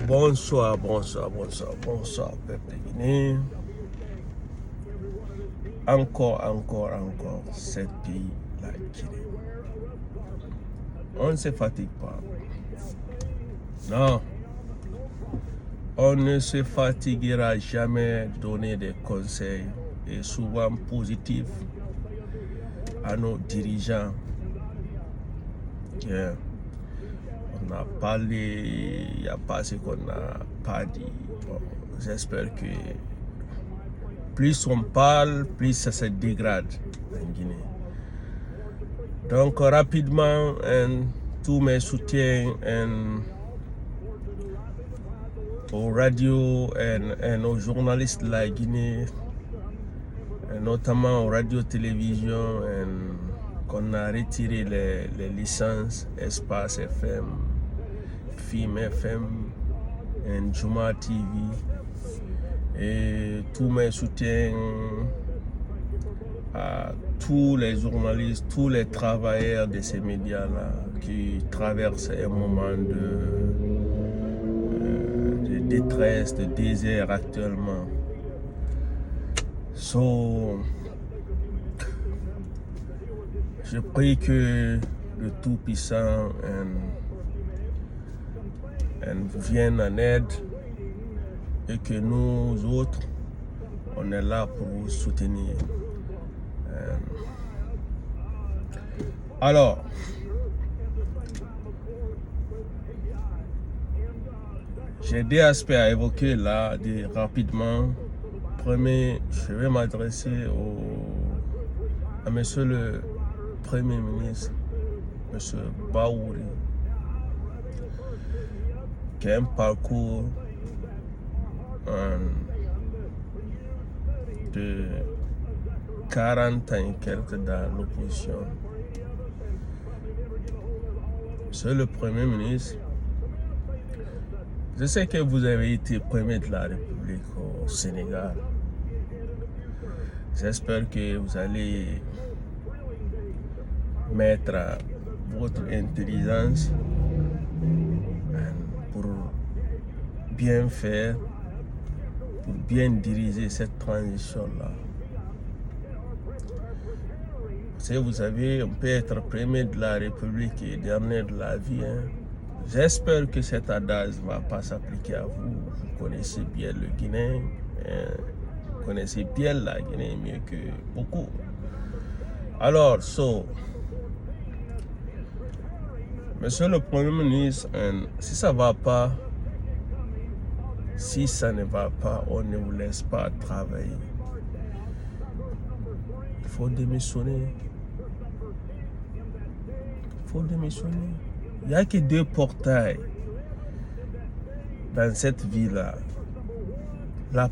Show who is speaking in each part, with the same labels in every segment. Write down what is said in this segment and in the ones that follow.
Speaker 1: Bonsoir, peuple de Guinée. Encore, cet pays, la Guinée. On ne se fatigue pas. Non. On ne se fatiguera jamais de donner des conseils, et souvent positifs, à nos dirigeants. Yeah. On a parlé, il n'y a pas ce qu'on n'a pas dit. Bon, j'espère que plus on parle, plus ça se dégrade en Guinée. Donc rapidement, tous mes soutiens aux radios et aux journalistes de la Guinée, notamment aux radios-télévisions, qu'on a retiré les licences Espace FM, Film FM, et Juma TV, et tous mes soutiens à tous les journalistes, tous les travailleurs de ces médias-là qui traversent un moment de détresse, de désert actuellement. So, je prie que le Tout-Puissant vienne en aide et que nous autres, on est là pour vous soutenir. Alors, j'ai deux aspects à évoquer là, rapidement. Premier, je vais m'adresser à monsieur le Premier ministre, monsieur Baouri, qui a un parcours de 40 ans et quelques dans l'opposition. Monsieur le Premier ministre, je sais que vous avez été Premier de la République au Sénégal. J'espère que vous allez mettre votre intelligence pour bien faire, pour bien diriger cette transition-là. Si vous savez, on peut être Premier de la République et dernier de la vie. J'espère que cet adage ne va pas s'appliquer à vous. Vous connaissez bien le Guinée, vous connaissez bien la Guinée mieux que beaucoup. Alors, monsieur le Premier ministre, si ça ne va pas, si ça ne va pas, on ne vous laisse pas travailler. Il faut démissionner. Il n'y a que deux portails dans cette ville-là. La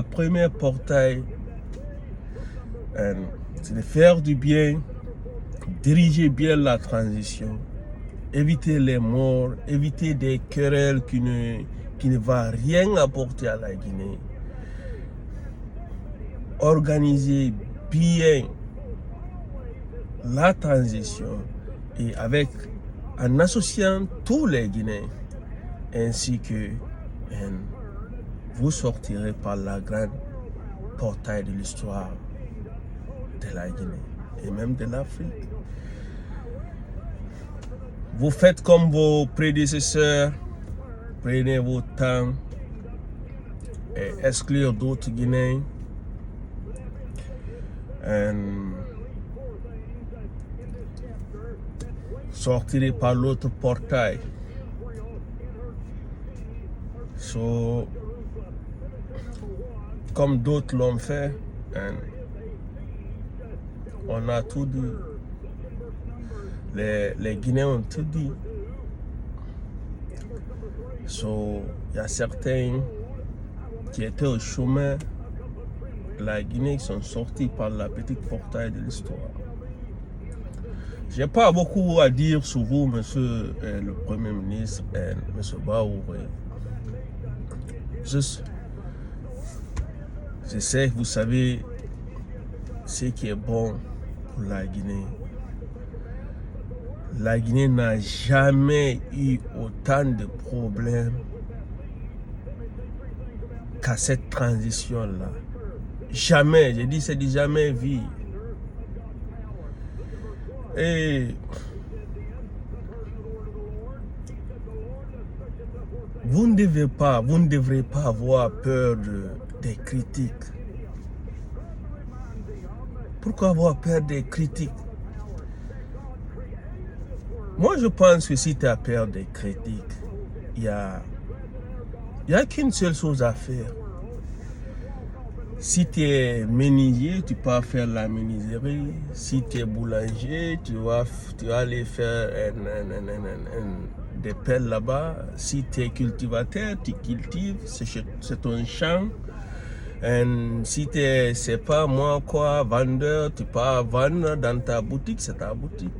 Speaker 1: première portail, c'est de faire du bien, diriger bien la transition, éviter les morts, éviter des querelles qui ne vont rien apporter à la Guinée. Organiser bien la transition et en associant tous les Guinéens, ainsi que vous sortirez par la grande portail de l'histoire de la Guinée et même de l'Afrique. Vous faites comme vos prédécesseurs, prenez votre temps et exclure d'autres Guinéens. Sortirez par l'autre portail. Comme d'autres l'ont fait, on a tout dit. Les Guinéens ont tout dit. Il y a certains qui étaient au chemin de la Guinée qui sont sortis par la petite portail de l'histoire. Je n'ai pas beaucoup à dire sur vous, monsieur le Premier ministre, monsieur Baouri. Je sais que vous savez ce qui est bon pour la Guinée. la Guinée n'a jamais eu autant de problèmes qu'à cette transition-là. Jamais, j'ai dit c'est du jamais vu. Et vous ne devrez pas avoir peur des critiques. Pourquoi avoir peur des critiques? Moi, je pense que si tu as peur des critiques, il y a qu'une seule chose à faire. Si tu es menuisier, tu peux faire la menuiserie. Si tu es boulanger, tu vas aller faire des pelles là-bas. Si tu es cultivateur, tu cultives, c'est ton champ. Et si tu es, c'est pas moi quoi, vendeur, tu peux vendre dans ta boutique, c'est ta boutique.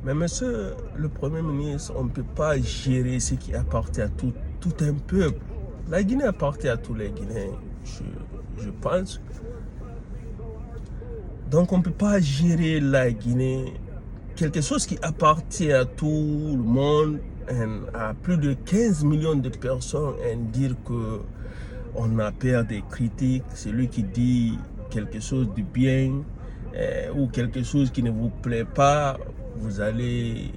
Speaker 1: Mais monsieur le Premier ministre, on ne peut pas gérer ce qui appartient à tout un peuple. La Guinée appartient à tous les Guinéens, je pense. Donc on ne peut pas gérer la Guinée, quelque chose qui appartient à tout le monde, à plus de 15 millions de personnes, et dire que on a peur des critiques. Celui qui dit quelque chose de bien ou quelque chose qui ne vous plaît pas, vous allez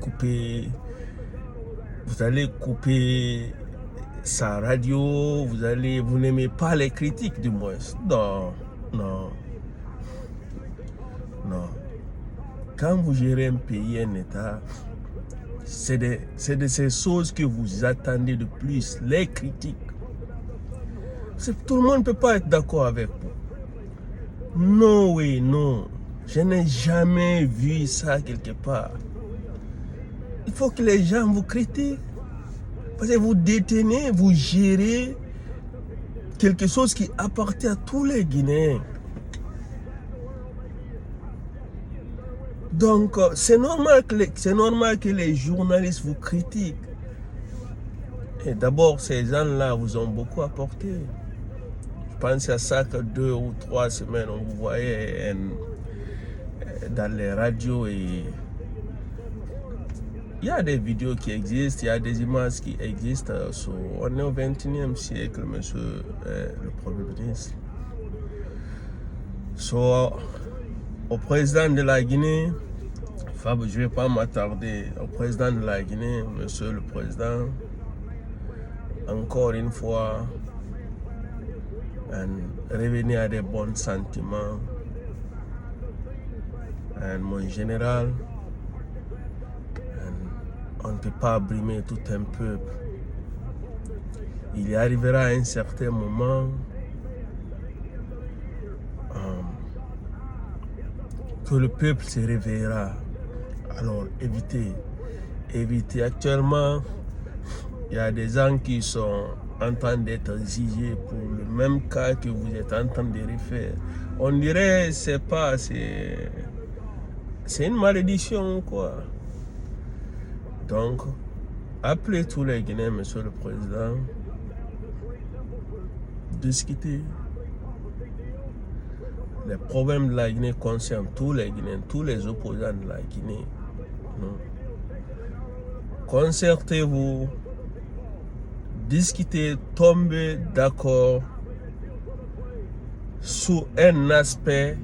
Speaker 1: couper sa radio, vous n'aimez pas les critiques du moins. Non. Quand vous gérez un pays, un État, c'est de ces choses que vous attendez de plus, les critiques. Tout le monde ne peut pas être d'accord avec vous. Non. Je n'ai jamais vu ça quelque part. Il faut que les gens vous critiquent. Parce que vous détenez, vous gérez quelque chose qui appartient à tous les Guinéens. Donc, c'est normal que les journalistes vous critiquent. Et d'abord, ces gens-là vous ont beaucoup apporté. Je pense à ça que 2 ou 3 semaines, on vous voyait dans les radios et il y a des vidéos qui existent, il y a des images qui existent. On est au 21e siècle, monsieur le Premier ministre. Au président de la Guinée, je ne vais pas m'attarder. Au président de la Guinée, monsieur le président, encore une fois, revenir à des bons sentiments. Mon général, on ne peut pas brimer tout un peuple. Il y arrivera un certain moment que le peuple se réveillera. Alors évitez. Actuellement, il y a des gens qui sont en train d'être jugés pour le même cas que vous êtes en train de refaire. On dirait c'est une malédiction quoi. Donc, appelez tous les Guinéens, monsieur le président, discuter. Les problèmes de la Guinée concernent tous les Guinéens, tous les opposants de la Guinée. Non. Concertez-vous, discutez, tombez d'accord sur un aspect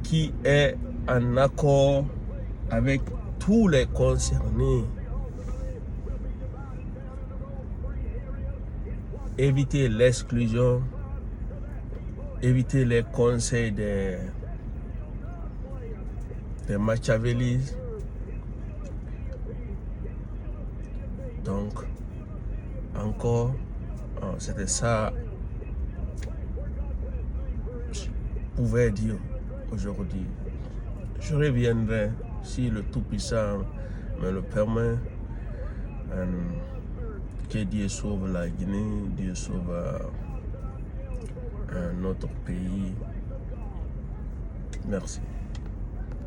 Speaker 1: qui est en accord avec tous les concernés. Évitez l'exclusion, évitez les conseils des Machiavelli. Donc, encore, c'était ça que je pouvais dire aujourd'hui. Je reviendrai si le Tout-Puissant me le permet. Que Dieu sauve la Guinée, Dieu sauve notre pays. Merci.